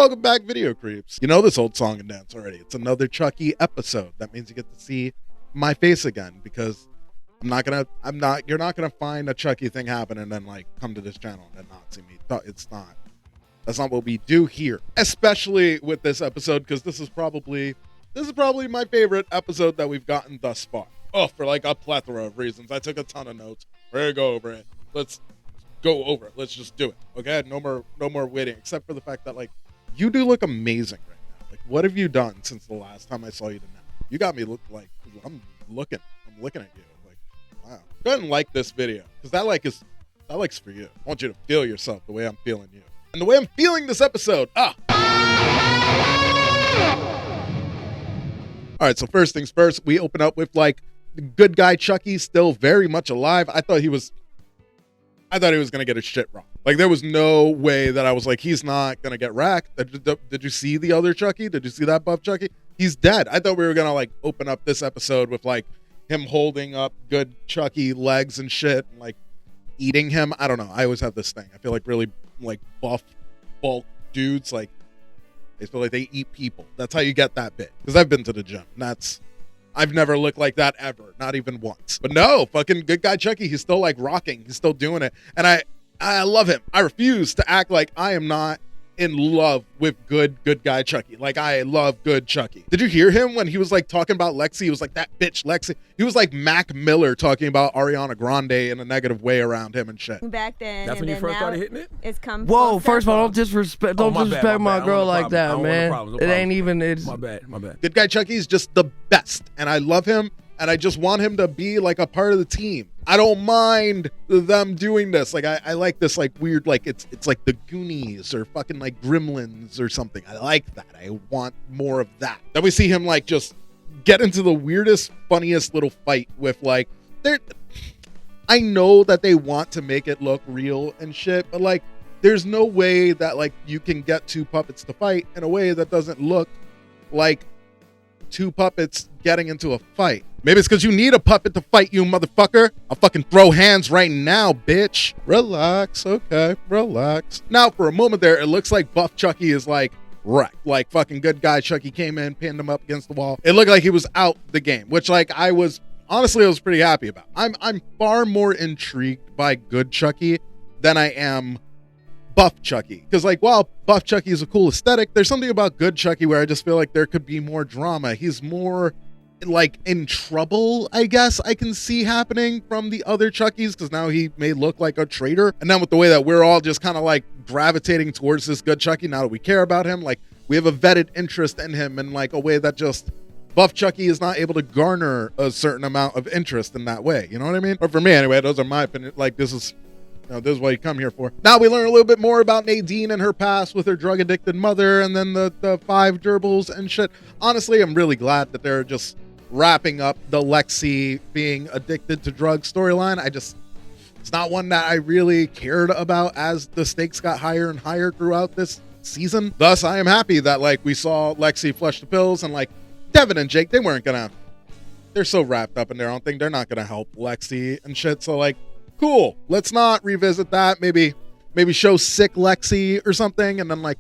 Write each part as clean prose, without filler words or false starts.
Welcome back, Video Creeps. You know this old song and dance already. It's another Chucky episode. That means you get to see my face again, because you're not gonna find a Chucky thing happen and then like come to this channel and not see me. That's not what we do here. Especially with this episode, because this is probably my favorite episode that we've gotten thus far. Oh, for like a plethora of reasons. I took a ton of notes. We're gonna go over it. Let's go over it. Let's just do it. Okay? No more waiting, except for the fact that like you do look amazing right now. Like, what have you done since the last time I saw you to now? You got me look like I'm looking at you. Like, wow. Go ahead and like this video, because that like's for you. I want you to feel yourself the way I'm feeling you. And the way I'm feeling this episode. All right, so first things first, we open up with like the good guy Chucky still very much alive. I thought he was gonna get his shit wrong. Like, there was no way that I was like, he's not gonna get wrecked. Did you see the other Chucky? Did you see that buff Chucky? He's dead. I thought we were gonna like open up this episode with like him holding up good Chucky legs and shit and like eating him. I don't know. I always have this thing. I feel like really like buff bulk dudes, like they feel like they eat people. That's how you get that bit. Because I've been to the gym. I've never looked like that ever, not even once. But no, fucking good guy Chucky, he's still like rocking. He's still doing it. And I love him. I refuse to act like I am not in love with good guy Chucky. Like, I love good Chucky. Did you hear him when he was like talking about Lexi? He was like, that bitch Lexi. He was like Mac Miller talking about Ariana Grande in a negative way around him and shit. Back then. That's when you first started hitting it? It's come Whoa, full first of all, circle. don't disrespect my girl like that, man. It ain't even. It's My bad. Good guy Chucky is just the best, and I love him, and I just want him to be like a part of the team. I don't mind them doing this. Like, I like this like weird, like it's like the Goonies or fucking like Gremlins or something. I like that. I want more of that. Then we see him like just get into the weirdest, funniest little fight with like I know that they want to make it look real and shit, but like there's no way that like you can get two puppets to fight in a way that doesn't look like two puppets getting into a fight. Maybe it's because you need a puppet to fight you, motherfucker. I'll fucking throw hands right now, bitch. Relax, okay, relax. Now, for a moment there, it looks like buff Chucky is like wrecked. Like fucking good guy Chucky came in, pinned him up against the wall. It looked like he was out the game, which like I was pretty happy about. I'm far more intrigued by good Chucky than I am buff Chucky. Because like, while buff Chucky is a cool aesthetic, there's something about good Chucky where I just feel like there could be more drama. He's more like in trouble, I guess I can see happening from the other Chuckies, because now he may look like a traitor. And then with the way that we're all just kind of like gravitating towards this good Chucky, now that we care about him, like we have a vetted interest in him in like a way that just buff Chucky is not able to garner a certain amount of interest in that way. You know what I mean? Or for me anyway, those are my opinion. Like this is what you come here for. Now we learn a little bit more about Nadine and her past with her drug-addicted mother, and then the 5 gerbils and shit. Honestly, I'm really glad that they're just wrapping up the Lexi being addicted to drugs storyline. It's not one that I really cared about as the stakes got higher and higher throughout this season. Thus, I am happy that like we saw Lexi flush the pills, and like Devin and Jake, they're so wrapped up in their own thing. They're not gonna help Lexi and shit. So like, cool. Let's not revisit that. Maybe show sick Lexi or something, and then like,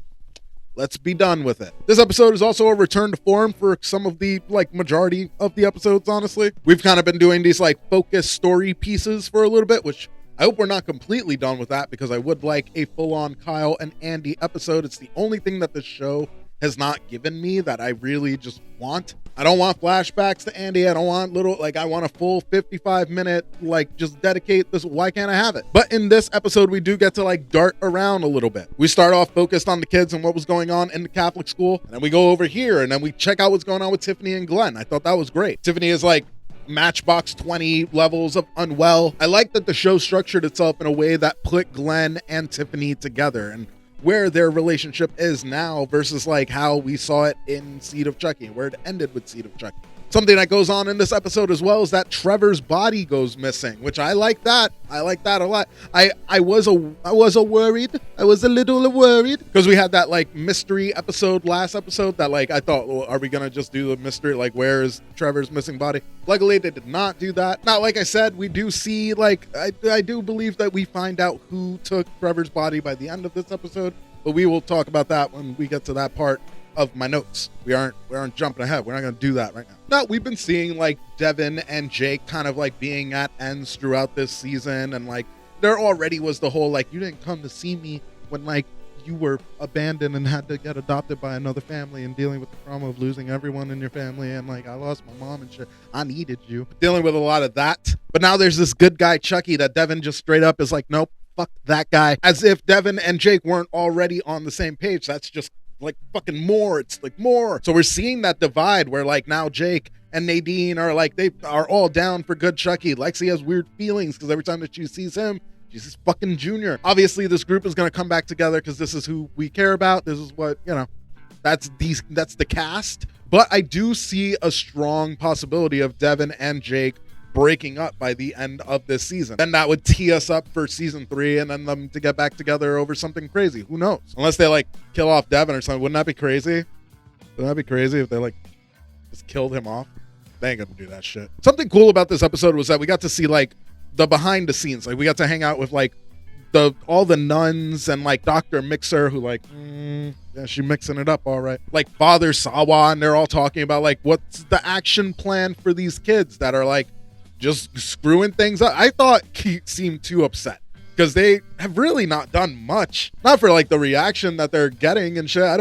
let's be done with it. This episode is also a return to form for some of the like majority of the episodes, honestly. We've kind of been doing these like focus story pieces for a little bit, which I hope we're not completely done with that, because I would like a full-on Kyle and Andy episode. It's the only thing that the show has not given me that I really just want. I don't want flashbacks to Andy. I don't want I want a full 55-minute, like, just dedicate this. Why can't I have it? But in this episode, we do get to, like, dart around a little bit. We start off focused on the kids and what was going on in the Catholic school. And then we go over here, and then we check out what's going on with Tiffany and Glenn. I thought that was great. Tiffany is, like, Matchbox 20 levels of unwell. I like that the show structured itself in a way that put Glenn and Tiffany together, and where their relationship is now versus like how we saw it in Seed of Chucky, where it ended with Seed of Chucky. Something that goes on in this episode as well is that Trevor's body goes missing, which I like that. I like that a lot. I was a little worried because we had that like mystery episode last episode that like I thought, well, are we gonna just do the mystery, like where is Trevor's missing body? Luckily they did not do that. Now, like I said, we do see like I do believe that we find out who took Trevor's body by the end of this episode. but we will talk about that when we get to that part of my notes. We aren't jumping ahead. We're not going to do that right now. No, we've been seeing like Devin and Jake kind of like being at ends throughout this season, and like there already was the whole like, you didn't come to see me when like you were abandoned and had to get adopted by another family and dealing with the trauma of losing everyone in your family, and like I lost my mom and shit. I needed you. Dealing with a lot of that. But now there's this good guy Chucky that Devin just straight up is like, nope, fuck that guy. As if Devin and Jake weren't already on the same page. That's just like fucking more. It's like more. So we're seeing that divide where like now Jake and Nadine are like, they are all down for good Chucky. Lexi has weird feelings because every time that she sees him, she's his fucking junior. Obviously, this group is going to come back together because this is who we care about. This is what, you know, that's the cast. But I do see a strong possibility of Devin and Jake breaking up by the end of this season. Then that would tee us up for season 3 and then them to get back together over something crazy. Who knows? Unless they like kill off Devin or something. Wouldn't that be crazy? Wouldn't that be crazy if they like just killed him off? They ain't gonna do that shit. Something cool about this episode was that we got to see like the behind the scenes. Like we got to hang out with like all the nuns and like Dr. Mixer, who like, yeah, she mixing it up all right. Like Father Sawa, and they're all talking about like what's the action plan for these kids that are like just screwing things up. I thought he seemed too upset because they have really not done much. Not for like the reaction that they're getting and shit.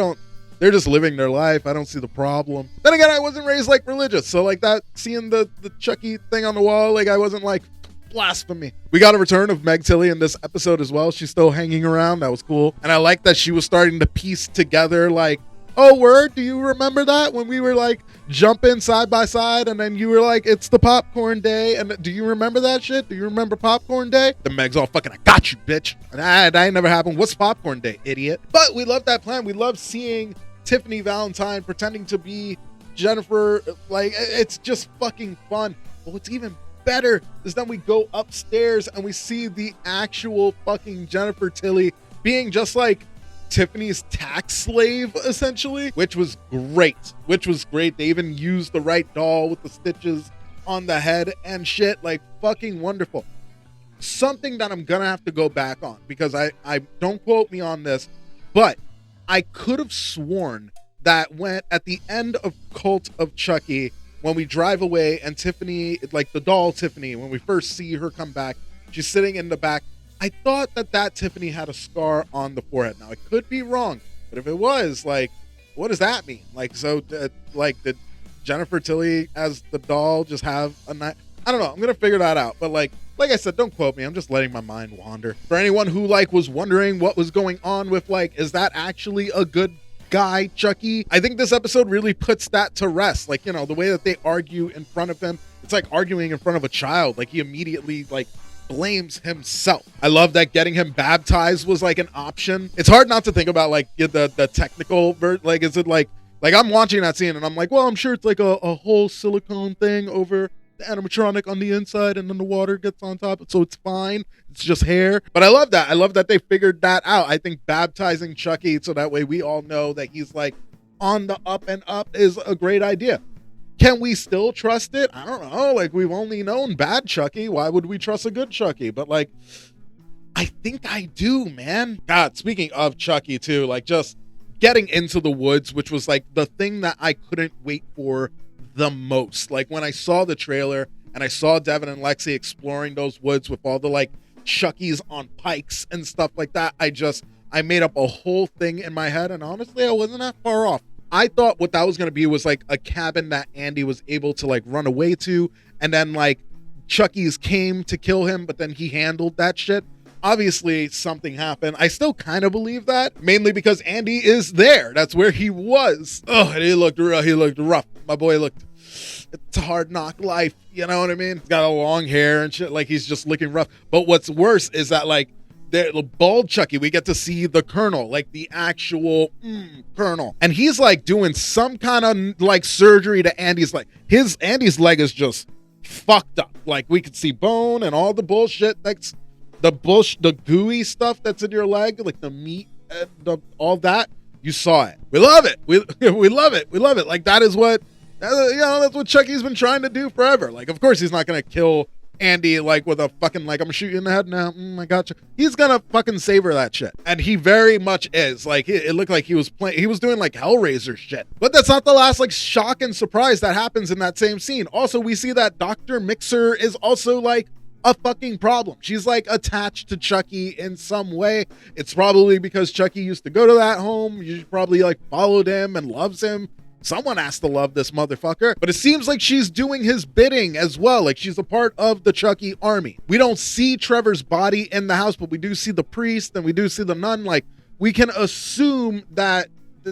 They're just living their life. I don't see the problem. Then again, I wasn't raised like religious. So like that, seeing the Chucky thing on the wall, like I wasn't like, blasphemy. We got a return of Meg Tilly in this episode as well. She's still hanging around. That was cool. And I like that she was starting to piece together like, oh, word, do you remember that when we were like jumping side by side and then you were like, it's the popcorn day, and do you remember that shit? Do you remember popcorn day? The Meg's all fucking, I got you, bitch. And that ain't never happened. What's popcorn day, idiot? But we love that plan. We love seeing Tiffany Valentine pretending to be Jennifer. Like, it's just fucking fun. But what's even better is then we go upstairs and we see the actual fucking Jennifer Tilly being just like Tiffany's tax slave, essentially, which was great. They even used the right doll with the stitches on the head and shit. Like, fucking wonderful. Something that I'm gonna have to go back on, because I don't quote me on this, but I could have sworn that when at the end of Cult of Chucky, when we drive away and Tiffany, like the doll Tiffany, when we first see her come back, she's sitting in the back. I thought that Tiffany had a scar on the forehead. Now, I could be wrong, but if it was, like, what does that mean? Like, so, like, did Jennifer Tilly as the doll just have a knife? I don't know. I'm going to figure that out. But, like I said, don't quote me. I'm just letting my mind wander. For anyone who, like, was wondering what was going on with, like, is that actually a good guy, Chucky? I think this episode really puts that to rest. Like, you know, the way that they argue in front of him, it's like arguing in front of a child. Like, he immediately, like, blames himself. I love that getting him baptized was like an option. It's hard not to think about like the technical like, is it like I'm watching that scene and I'm like, well, I'm sure it's like a whole silicone thing over the animatronic on the inside and then the water gets on top, so it's fine. It's just hair. But I love that they figured that out. I think baptizing Chucky so that way we all know that he's like on the up and up is a great idea. Can we still trust it? I don't know. Like, we've only known bad Chucky. Why would we trust a good Chucky? But, like, I think I do, man. God, speaking of Chucky, too, like, just getting into the woods, which was, like, the thing that I couldn't wait for the most. Like, when I saw the trailer and I saw Devin and Lexi exploring those woods with all the, like, Chuckies on pikes and stuff like that, I made up a whole thing in my head, and honestly, I wasn't that far off. I thought what that was going to be was like a cabin that Andy was able to like run away to, and then like Chucky's came to kill him, but then he handled that shit. Obviously something happened. I still kind of believe that, mainly because Andy is there. That's where he was. Oh, and he looked rough. My boy looked, it's a hard knock life. You know what I mean? He's got a long hair and shit. Like, he's just looking rough. But what's worse is that like the bald Chucky, we get to see the Colonel, like the actual Colonel, and he's like doing some kind of like surgery to Andy's leg. Andy's leg is just fucked up. Like, we could see bone and all the bullshit. That's the gooey stuff that's in your leg, like the meat and all that. You saw it. We love it. We love it. We love it. Like, that is what that's what Chucky's been trying to do forever. Like, of course he's not gonna kill Andy like with a fucking like, I'm gonna shoot you in the head now. I got you. He's gonna fucking savor that shit. And he very much is. Like it looked like he was doing like Hellraiser shit. But that's not the last like shock and surprise that happens in that same scene. Also, we see that Dr. Mixer is also like a fucking problem. She's like attached to Chucky in some way. It's probably because Chucky used to go to that home. You probably like followed him and loves him. Someone has to love this motherfucker. But it seems like she's doing his bidding as well. Like she's a part of the Chucky army. We don't see Trevor's body in the house, but we do see the priest and we do see the nun. Like we can assume that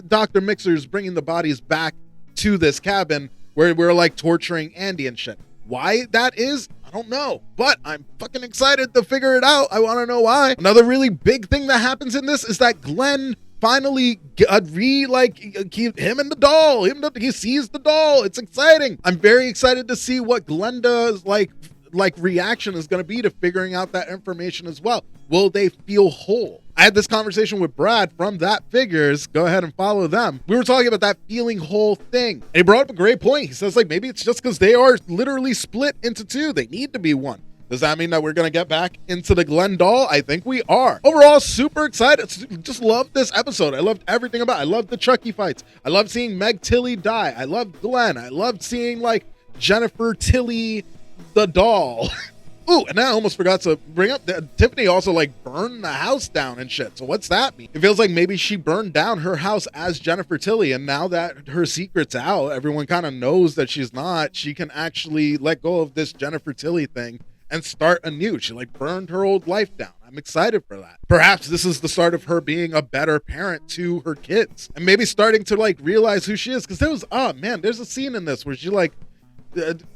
Dr. Mixer is bringing the bodies back to this cabin where we're like torturing Andy and shit. Why that is, I don't know, but I'm fucking excited to figure it out. I want to know why. Another really big thing that happens in this is that Glenn finally him and the doll. He sees the doll. It's exciting. I'm very excited to see what Glenda's like reaction is going to be to figuring out that information as well. Will they feel whole? I had this conversation with Brad from That Figures. Go ahead and follow them. We were talking about that feeling whole thing. And he brought up a great point. He says like maybe it's just because they are literally split into two. They need to be one. Does that mean that we're going to get back into the Glenn doll? I think we are. Overall, super excited. Just love this episode. I loved everything about it. I loved the Chucky fights. I loved seeing Meg Tilly die. I loved Glenn. I loved seeing like Jennifer Tilly, the doll. Ooh, and I almost forgot to bring up that Tiffany also like burned the house down and shit. So what's that mean? It feels like maybe she burned down her house as Jennifer Tilly, and now that her secret's out, everyone kind of knows that she's not. She can actually let go of this Jennifer Tilly thing and start anew. She like burned her old life down. I'm excited for that. Perhaps this is the start of her being a better parent to her kids and maybe starting to like realize who she is. Because there's a scene in this where she like,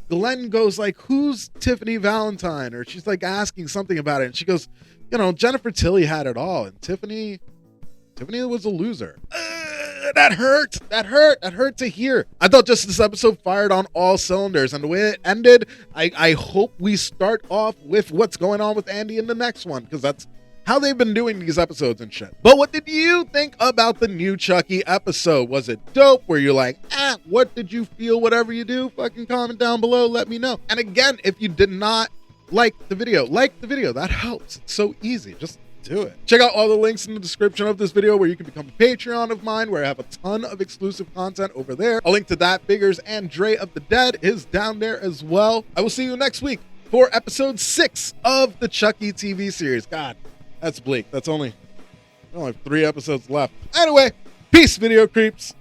Glenn goes like, who's Tiffany Valentine? Or she's like asking something about it. And she goes, Jennifer Tilly had it all. And Tiffany was a loser. That hurt to hear. I thought just this episode fired on all cylinders. And the way it ended, I hope we start off with what's going on with Andy in the next one. Because that's how they've been doing these episodes and shit. But what did you think about the new Chucky episode? Was it dope? Were you like, what did you feel? Whatever you do, fucking comment down below. Let me know. And again, if you did not like the video. That helps. It's so easy. Just do it. Check out all the links in the description of this video where you can become a Patreon of mine, where I have a ton of exclusive content over there. A link to That Figures and Dre of the Dead is down there as well. I will see you next week for episode 6 of the Chucky TV series. God, that's bleak. That's only 3 episodes left. Anyway, peace, video creeps.